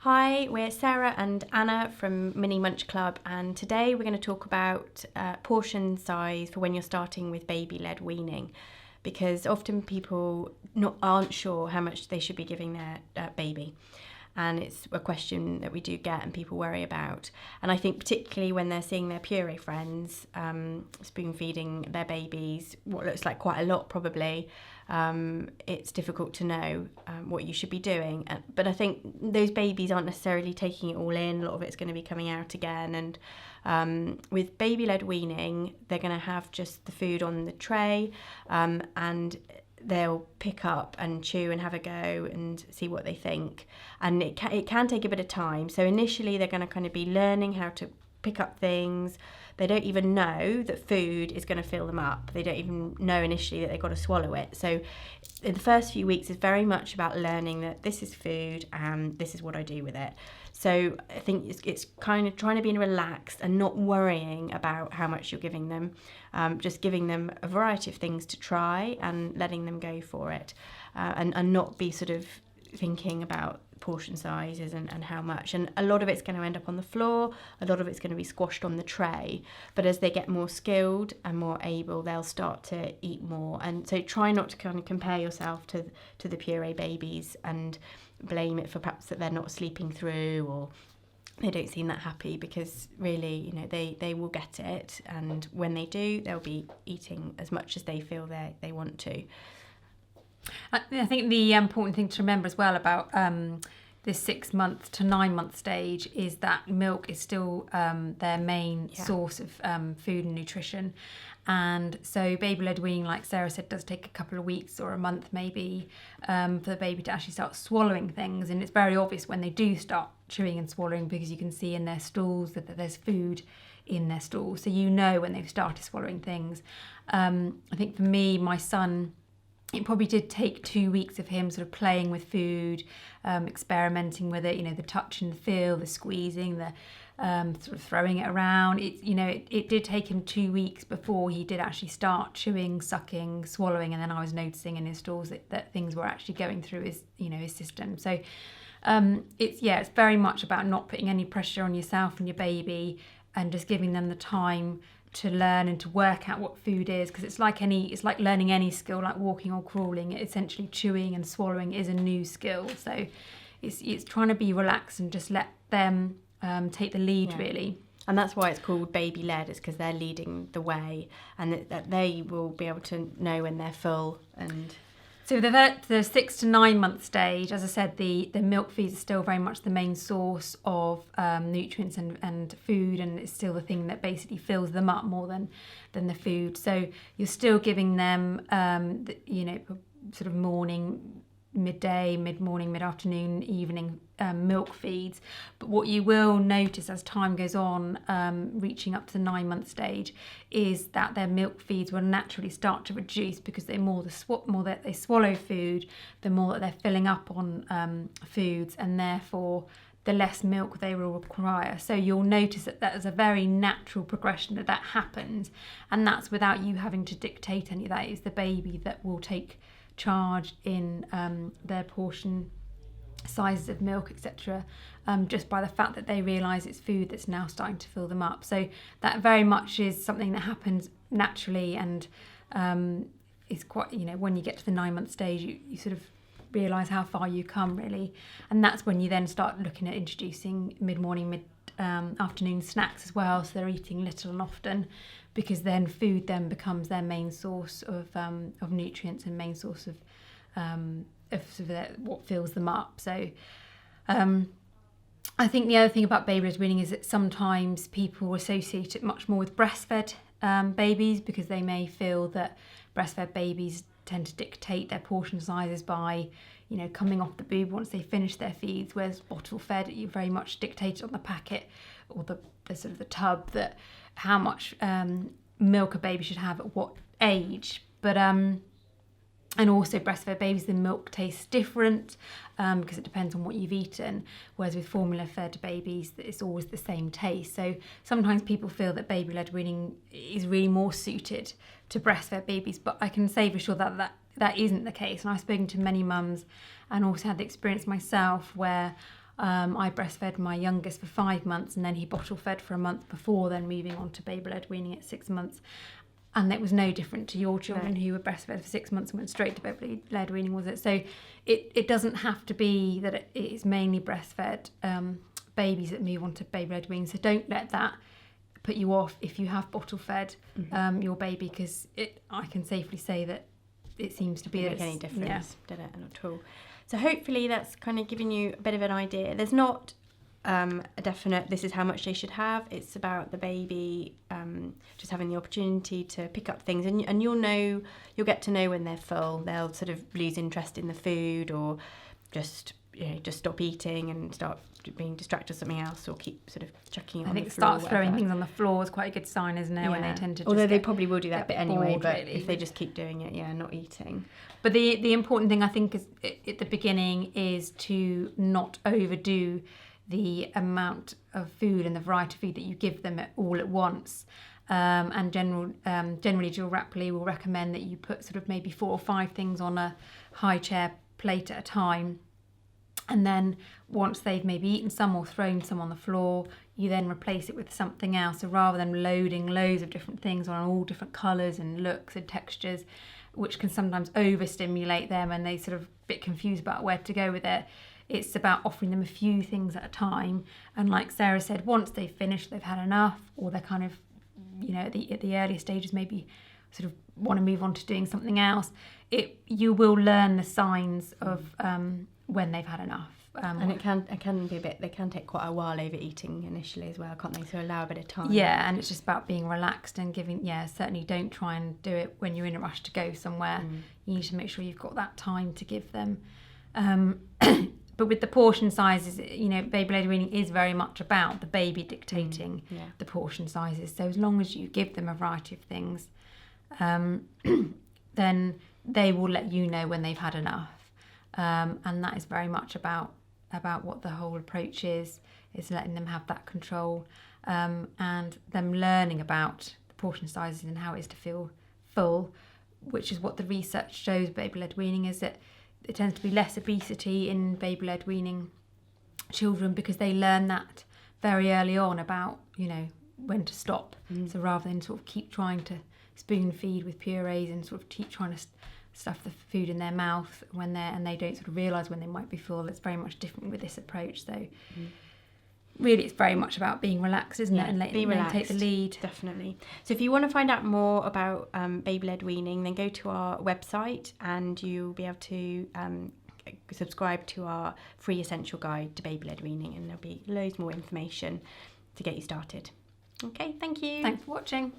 Hi, we're Sarah and Anna from Mini Munch Club, and today we're going to talk about portion size for when you're starting with baby-led weaning, because often people aren't sure how much they should be giving their baby. And it's a question that we do get and people worry about. And I think particularly when they're seeing their puree friends spoon feeding their babies, what looks like quite a lot probably, it's difficult to know what you should be doing. But I think those babies aren't necessarily taking it all in. A lot of it's going to be coming out again. And with baby-led weaning, they're going to have just the food on the tray, and they'll pick up and chew and have a go and see what they think. And it can take a bit of time. So initially they're going to kind of be learning how to pick up things. They don't even know that food is going to fill them up. They don't even know initially that they've got to swallow it. So in the first few weeks is very much about learning that this is food and this is what I do with it. So I think it's kind of trying to be relaxed and not worrying about how much you're giving them, just giving them a variety of things to try and letting them go for it, and not be sort of thinking about portion sizes and how much. And a lot of it's going to end up on the floor, a lot of it's going to be squashed on the tray, but as they get more skilled and more able, they'll start to eat more. And so try not to kind of compare yourself to the puree babies and blame it for perhaps that they're not sleeping through or they don't seem that happy, because really, they will get it, and when they do, they'll be eating as much as they feel they want to. I think the important thing to remember as well about this 6 month to 9 month stage is that milk is still their main source of food and nutrition. And so baby-led weaning, like Sarah said, does take a couple of weeks or a month maybe for the baby to actually start swallowing things. And it's very obvious when they do start chewing and swallowing, because you can see in their stools that there's food in their stools. So you know when they've started swallowing things. I think for me, my son, it probably did take 2 weeks of him sort of playing with food, experimenting with it, the touch and the feel, the squeezing, the sort of throwing it around. It did take him 2 weeks before he did actually start chewing, sucking, swallowing, and then I was noticing in his stools that things were actually going through his system. So it's very much about not putting any pressure on yourself and your baby, and just giving them the time to learn and to work out what food is, because it's like learning any skill, like walking or crawling. Essentially chewing and swallowing is a new skill, so it's trying to be relaxed and just let them take the lead, really. And that's why it's called baby-led, is because they're leading the way, and that they will be able to know when they're full. And so the 6 to 9 month stage, as I said, the milk feeds are still very much the main source of nutrients and food, and it's still the thing that basically fills them up more than the food. So you're still giving them, sort of morning, midday, mid-morning, mid-afternoon, evening milk feeds. But what you will notice as time goes on, reaching up to the 9 month stage, is that their milk feeds will naturally start to reduce, because the more that they swallow food, the more that they're filling up on foods, and therefore the less milk they will require. So you'll notice that is a very natural progression that happens, and that's without you having to dictate any of that. It's the baby that will take charge in their portion sizes of milk, etc., just by the fact that they realise it's food that's now starting to fill them up. So that very much is something that happens naturally, and it's quite, when you get to the 9 month stage, you sort of realise how far you come, really. And that's when you then start looking at introducing mid-morning, afternoon snacks as well, so they're eating little and often, because then food then becomes their main source of nutrients and main source of what fills them up. So I think the other thing about baby-led weaning is that sometimes people associate it much more with breastfed babies, because they may feel that breastfed babies tend to dictate their portion sizes by coming off the boob once they finish their feeds, whereas bottle fed, you very much dictated on the packet or the sort of the tub that how much milk a baby should have at what age. But and also breastfed babies, the milk tastes different because it depends on what you've eaten, whereas with formula fed babies it's always the same taste. So sometimes people feel that baby-led weaning is really more suited to breastfed babies, but I can say for sure that isn't the case. And I've spoken to many mums and also had the experience myself where I breastfed my youngest for 5 months, and then he bottle fed for a month before then moving on to baby-led weaning at 6 months. And it was no different to your children who were breastfed for 6 months and went straight to baby-led weaning, was it? So it doesn't have to be that it is mainly breastfed babies that move on to baby-led weaning. So don't let that put you off if you have bottle fed your baby, because I can safely say that it seems to be Didn't make any difference, did it? Not at all. So hopefully that's kind of giving you a bit of an idea. There's not a definite this is how much they should have. It's about the baby just having the opportunity to pick up things, and you'll get to know when they're full. They'll sort of lose interest in the food, or just stop eating and start being distracted with something else, or keep sort of chucking it on the floor. I think start throwing things on the floor is quite a good sign, isn't it? When they tend to although they probably will do that bit anyway, bored, but really. if they just keep doing it, not eating. But the important thing I think is at the beginning is to not overdo the amount of food and the variety of food that you give them all at once. And generally Jill Rapley will recommend that you put sort of maybe 4 or 5 things on a high chair plate at a time. And then once they've maybe eaten some or thrown some on the floor, you then replace it with something else. So rather than loading loads of different things on all different colours and looks and textures, which can sometimes overstimulate them and they sort of a bit confused about where to go with it, it's about offering them a few things at a time. And like Sarah said, once they've finished, they've had enough, or they're kind of, at the earlier stages maybe sort of want to move on to doing something else, you will learn the signs of when they've had enough. And it can be a bit, they can take quite a while overeating initially as well, can't they? So allow a bit of time. Yeah, and it's just about being relaxed and giving, certainly don't try and do it when you're in a rush to go somewhere. You need to make sure you've got that time to give them. But with the portion sizes, baby-led weaning is very much about the baby dictating the portion sizes. So as long as you give them a variety of things, then they will let you know when they've had enough. And that is very much about what the whole approach is letting them have that control, and them learning about the portion sizes and how it is to feel full, which is what the research shows baby-led weaning is that it tends to be less obesity in baby-led weaning children, because they learn that very early on about, when to stop. So rather than sort of keep trying to spoon feed with purees and sort of keep trying to stuff the food in their mouth and they don't sort of realise when they might be full, it's very much different with this approach. So really it's very much about being relaxed, isn't it? And letting them take the lead. Definitely. So if you want to find out more about baby-led weaning, then go to our website and you'll be able to subscribe to our free essential guide to baby-led weaning, and there'll be loads more information to get you started. Okay, thank you. Thanks for watching.